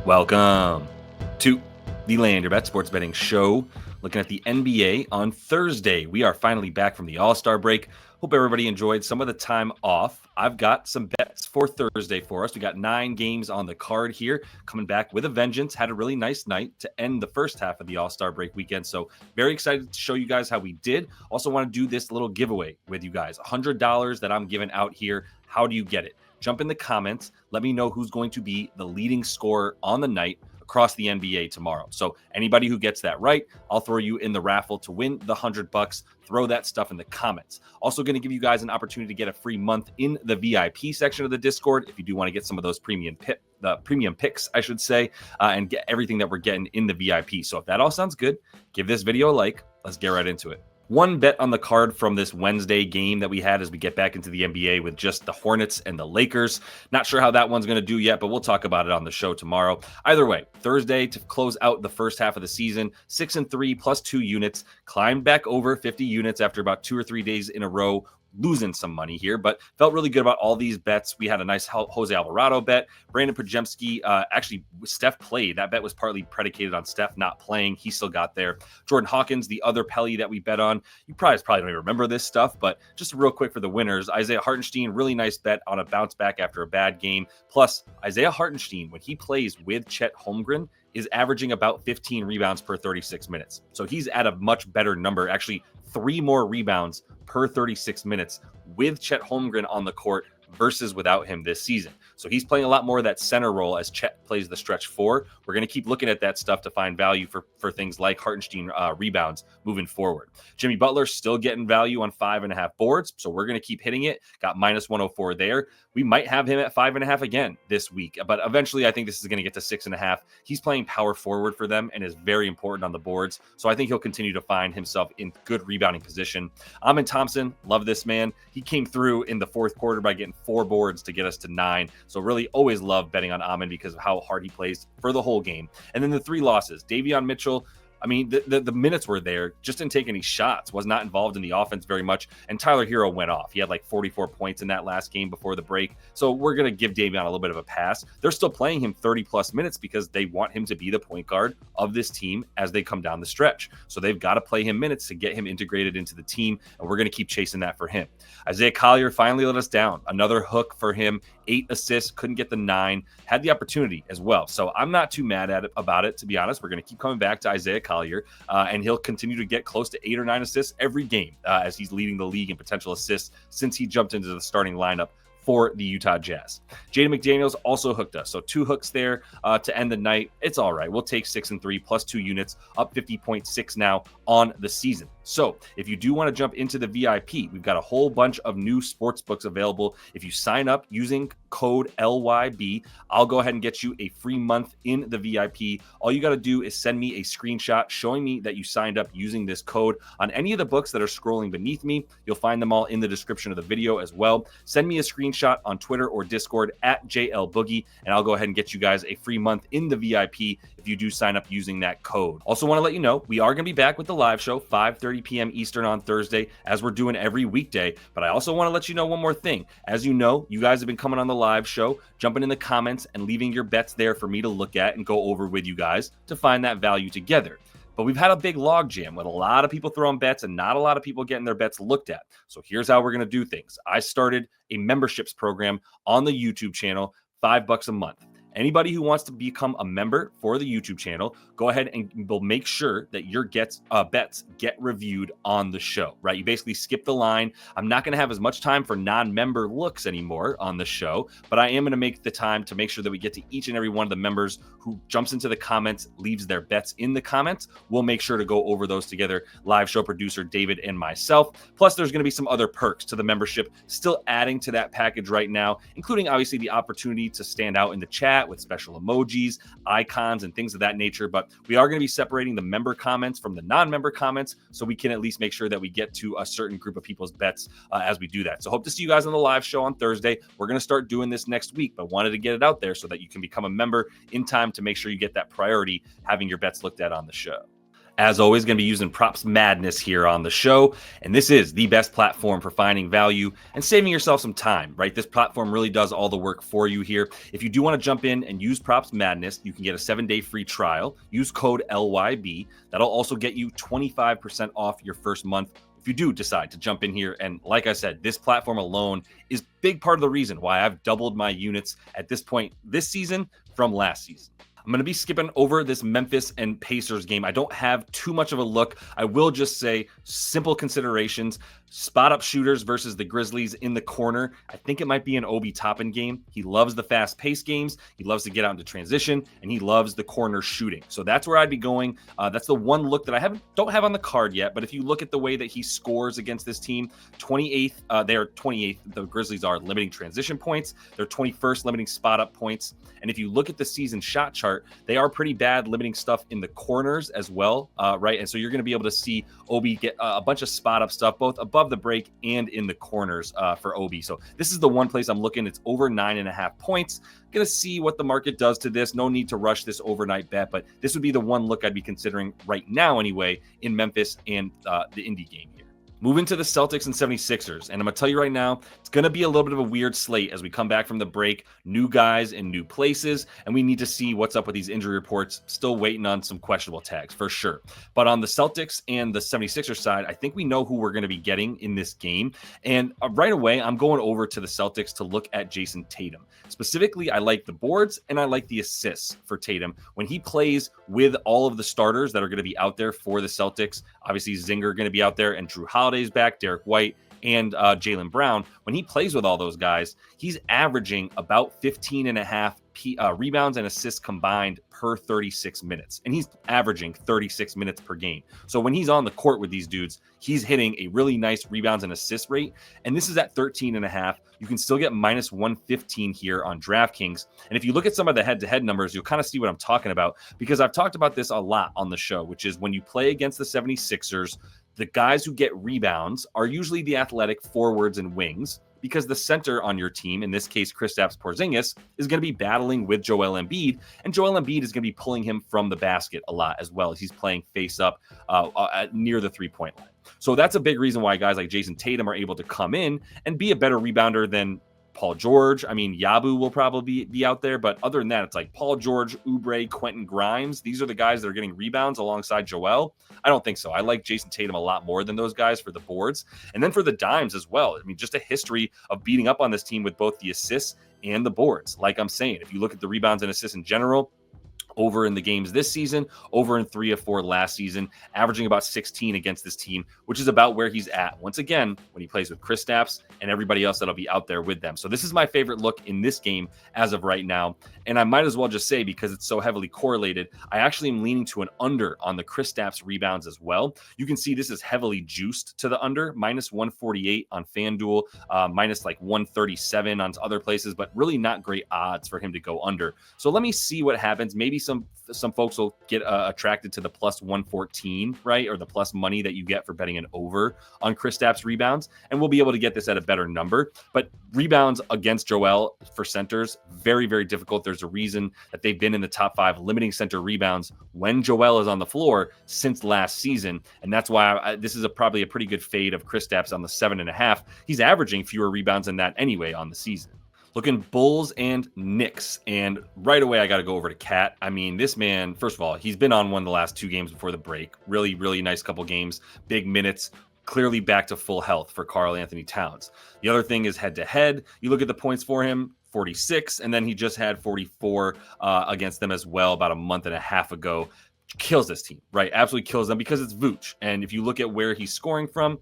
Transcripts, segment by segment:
Welcome to the Land Your Bet Sports Betting Show. Looking at the NBA on Thursday. We are finally back from the All-Star break. Hope everybody enjoyed some of the time off. I've got some bets for Thursday for us. We got 9 games on the card here. Coming back with a vengeance. Had a really nice night to end the first half of the All-Star break weekend. So very excited to show you guys how we did. Also want to do this little giveaway with you guys. $100 that I'm giving out here. How do you get it? Jump in the comments. Let me know who's going to be the leading scorer on the night across the NBA tomorrow. So anybody who gets that right, I'll throw you in the raffle to win the $100. Throw that stuff in the comments. Also going to give you guys an opportunity to get a free month in the VIP section of the Discord if you do want to get some of those premium picks, I should say, and get everything that we're getting in the VIP. So if that all sounds good, give this video a like. Let's get right into it. One bet on the card from this Wednesday game that we had as we get back into the NBA with just the Hornets and the Lakers. Not sure how that one's going to do yet, but we'll talk about it on the show tomorrow. Either way, Thursday to close out the first half of the season, 6-3 plus 2 units, climbed back over 50 units after about 2 or 3 days in a row, losing some money here, but felt really good about all these bets. We had a nice Jose Alvarado bet. Brandon Pajemski, actually, Steph played. That bet was partly predicated on Steph not playing. He still got there. Jordan Hawkins, the other Pelly that we bet on. You probably don't even remember this stuff, but just real quick for the winners. Isaiah Hartenstein, really nice bet on a bounce back after a bad game. Plus, Isaiah Hartenstein, when he plays with Chet Holmgren, is averaging about 15 rebounds per 36 minutes. So he's at a much better number, actually 3 more rebounds per 36 minutes with Chet Holmgren on the court versus without him this season. So he's playing a lot more of that center role as Chet plays the stretch 4. We're going to keep looking at that stuff to find value for things like Hartenstein rebounds moving forward. Jimmy Butler still getting value on 5.5 boards, so we're going to keep hitting it. Got minus 104 there. We might have him at 5.5 again this week, but eventually I think this is going to get to 6.5. He's playing power forward for them and is very important on the boards, so I think he'll continue to find himself in good rebounding position. Amin Thompson, love this man. He came through in the fourth quarter by getting 4 boards to get us to 9. So really always love betting on Amin because of how hard he plays for the whole game. And then the 3 losses, Davion Mitchell, I mean, the minutes were there, just didn't take any shots, was not involved in the offense very much. And Tyler Hero went off. He had like 44 points in that last game before the break. So we're going to give Davion a little bit of a pass. They're still playing him 30 plus minutes because they want him to be the point guard of this team as they come down the stretch. So they've got to play him minutes to get him integrated into the team. And we're going to keep chasing that for him. Isaiah Collier finally let us down. Another hook for him. 8 assists, couldn't get the 9, had the opportunity as well. So I'm not too mad about it, to be honest. We're going to keep coming back to Isaiah Collier, and he'll continue to get close to 8 or 9 assists every game as he's leading the league in potential assists since he jumped into the starting lineup for the Utah Jazz. Jaden McDaniels also hooked us. So 2 hooks there to end the night. It's all right. We'll take 6-3 plus 2 units, up 50.6 now on the season. So if you do want to jump into the VIP, we've got a whole bunch of new sports books available. If you sign up using code LYB, I'll go ahead and get you a free month in the VIP. All you got to do is send me a screenshot showing me that you signed up using this code on any of the books that are scrolling beneath me. You'll find them all in the description of the video as well. Send me a screenshot on Twitter or Discord at JLBoogie, and I'll go ahead and get you guys a free month in the VIP if you do sign up using that code. Also want to let you know, we are going to be back with the live show, 5:30 p.m. Eastern on Thursday, as we're doing every weekday. But I also want to let you know one more thing. As you know, you guys have been coming on the live show, jumping in the comments and leaving your bets there for me to look at and go over with you guys to find that value together. But we've had a big log jam with a lot of people throwing bets and not a lot of people getting their bets looked at. So here's how we're going to do things. I started a memberships program on the YouTube channel, $5 a month. Anybody who wants to become a member for the YouTube channel, go ahead and we'll make sure that your bets get reviewed on the show, right? You basically skip the line. I'm not going to have as much time for non-member looks anymore on the show, but I am going to make the time to make sure that we get to each and every one of the members who jumps into the comments, leaves their bets in the comments. We'll make sure to go over those together, live show producer David and myself. Plus, there's going to be some other perks to the membership, still adding to that package right now, including obviously the opportunity to stand out in the chat with special emojis, icons, and things of that nature. But we are going to be separating the member comments from the non-member comments so we can at least make sure that we get to a certain group of people's bets as we do that. So hope to see you guys on the live show on Thursday. We're going to start doing this next week, but wanted to get it out there so that you can become a member in time to make sure you get that priority having your bets looked at on the show. As always, going to be using Props Madness here on the show, and this is the best platform for finding value and saving yourself some time, right? This platform really does all the work for you here. If you do want to jump in and use Props Madness, you can get a 7-day free trial. Use code LYB. That'll also get you 25% off your first month if you do decide to jump in here. And like I said, this platform alone is a big part of the reason why I've doubled my units at this point this season from last season. I'm going to be skipping over this Memphis and Pacers game. I don't have too much of a look. I will just say simple considerations. Spot up shooters versus the Grizzlies in the corner. I think it might be an Obi Toppin game. He loves the fast paced games. He loves to get out into transition, and he loves the corner shooting. So that's where I'd be going. That's the one look that I don't have on the card yet. But if you look at the way that he scores against this team, 28th, they are 28th. The Grizzlies are limiting transition points. They're 21st limiting spot up points. And if you look at the season shot chart, they are pretty bad limiting stuff in the corners as well, right? And so you're going to be able to see Obi get a bunch of spot up stuff, both above the break and in the corners for Obi. So this is the one place I'm looking. It's over 9.5 points. Going to see what the market does to this. No need to rush this overnight bet, but this would be the one look I'd be considering right now anyway in Memphis and the Indy game here. Moving to the Celtics and 76ers, and I'm going to tell you right now, it's going to be a little bit of a weird slate as we come back from the break. New guys in new places, and we need to see what's up with these injury reports. Still waiting on some questionable tags for sure. But on the Celtics and the 76ers side, I think we know who we're going to be getting in this game. And right away, I'm going over to the Celtics to look at Jason Tatum. Specifically, I like the boards and I like the assists for Tatum when he plays with all of the starters that are going to be out there for the Celtics. Obviously, Zinger going to be out there, and Drew Holiday's back, Derek White, and Jaylen Brown. When he plays with all those guys, he's averaging about 15.5 rebounds and assists combined per 36 minutes. And he's averaging 36 minutes per game. So when he's on the court with these dudes, he's hitting a really nice rebounds and assist rate. And this is at 13.5. You can still get minus 115 here on DraftKings. And if you look at some of the head-to-head numbers, you'll kind of see what I'm talking about, because I've talked about this a lot on the show, which is when you play against the 76ers, the guys who get rebounds are usually the athletic forwards and wings, because the center on your team, in this case Kristaps Porzingis, is going to be battling with Joel Embiid, and Joel Embiid is going to be pulling him from the basket a lot as well as he's playing face up near the three-point line. So that's a big reason why guys like Jason Tatum are able to come in and be a better rebounder than Paul George. I mean, Yabu will probably be out there, but other than that, it's like Paul George, Oubre, Quentin Grimes. These are the guys that are getting rebounds alongside Joel. I don't think so. I like Jason Tatum a lot more than those guys for the boards. And then for the dimes as well. I mean, just a history of beating up on this team with both the assists and the boards. Like I'm saying, if you look at the rebounds and assists in general, over in the games this season, over in 3 of 4 last season, averaging about 16 against this team, which is about where he's at once again when he plays with Kristaps and everybody else that'll be out there with them. So this is my favorite look in this game as of right now. And I might as well just say, because it's so heavily correlated, I actually am leaning to an under on the Kristaps rebounds as well. You can see this is heavily juiced to the under, minus 148 on FanDuel, minus like 137 on other places, but really not great odds for him to go under. So let me see what happens. Maybe some folks will get attracted to the plus 114, right? Or the plus money that you get for betting an over on Kristaps rebounds. And we'll be able to get this at a better number. But rebounds against Joel for centers, very, very difficult. There's a reason that they've been in the top 5 limiting center rebounds when Joel is on the floor since last season. And that's why this is probably a pretty good fade of Kristaps on the 7.5. He's averaging fewer rebounds than that anyway on the season. Looking Bulls and Knicks, and right away I got to go over to Cat. I mean, this man, first of all, he's been on one of the last 2 games before the break. Really, really nice couple games, big minutes, clearly back to full health for Karl Anthony Towns. The other thing is head-to-head. You look at the points for him, 46, and then he just had 44 against them as well about a month and a half ago. Kills this team, right? Absolutely kills them because it's Vooch. And if you look at where he's scoring from,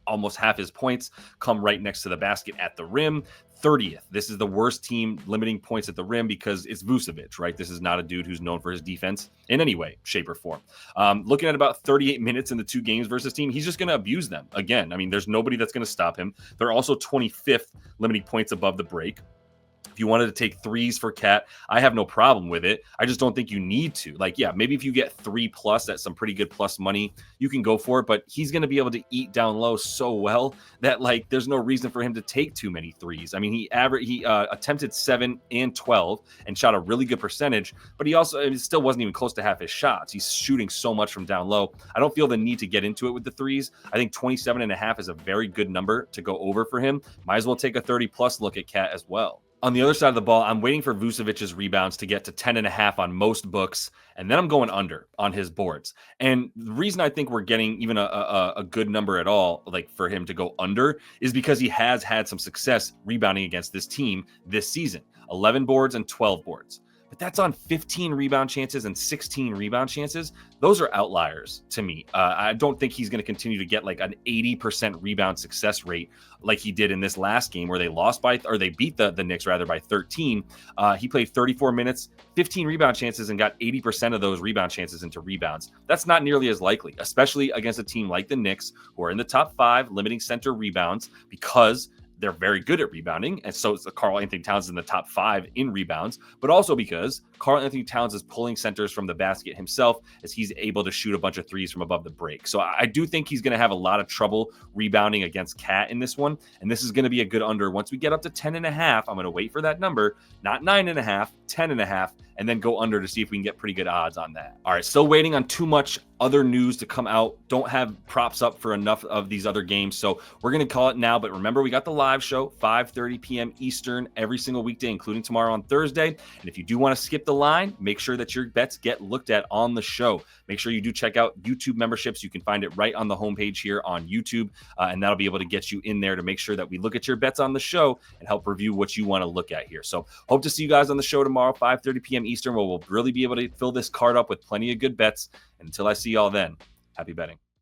almost half his points come right next to the basket at the rim. 30th. This is the worst team limiting points at the rim because it's Vucevic, right? This is not a dude who's known for his defense in any way, shape, or form. Looking at about 38 minutes in the 2 games versus team, he's just going to abuse them. Again, I mean, there's nobody that's going to stop him. They're also 25th limiting points above the break. If you wanted to take threes for Cat, I have no problem with it. I just don't think you need to. Like, yeah, maybe if you get 3+ at some pretty good plus money, you can go for it. But he's going to be able to eat down low so well that like there's no reason for him to take too many threes. I mean, he attempted 7 and 12 and shot a really good percentage, but it still wasn't even close to half his shots. He's shooting so much from down low. I don't feel the need to get into it with the threes. I think 27.5 is a very good number to go over for him. Might as well take a 30+ look at Cat as well. On the other side of the ball, I'm waiting for Vucevic's rebounds to get to 10.5 on most books, and then I'm going under on his boards. And the reason I think we're getting even a good number at all, like for him to go under, is because he has had some success rebounding against this team this season. 11 boards and 12 boards. But that's on 15 rebound chances and 16 rebound chances. Those are outliers to me. I don't think he's going to continue to get like an 80% rebound success rate like he did in this last game where they beat the Knicks rather by 13. He played 34 minutes, 15 rebound chances, and got 80% of those rebound chances into rebounds. That's not nearly as likely, especially against a team like the Knicks, who are in the top 5 limiting center rebounds because they're very good at rebounding, and so is the Karl-Anthony Towns in the top 5 in rebounds, but also because Karl-Anthony Towns is pulling centers from the basket himself as he's able to shoot a bunch of threes from above the break. So I do think he's going to have a lot of trouble rebounding against Cat in this one, and this is going to be a good under. Once we get up to 10.5, I'm going to wait for that number, not 9.5, 10.5, and then go under to see if we can get pretty good odds on that. All right, still waiting on too much other news to come out. Don't have props up for enough of these other games, so we're going to call it now. But remember, we got the live show, 5:30 p.m. Eastern, every single weekday, including tomorrow on Thursday. And if you do want to skip the line, make sure that your bets get looked at on the show. Make sure you do check out YouTube memberships. You can find it right on the homepage here on YouTube, and that'll be able to get you in there to make sure that we look at your bets on the show and help review what you want to look at here. So hope to see you guys on the show tomorrow, 5:30 p.m. Eastern, where we'll really be able to fill this card up with plenty of good bets. And until I see y'all then, happy betting.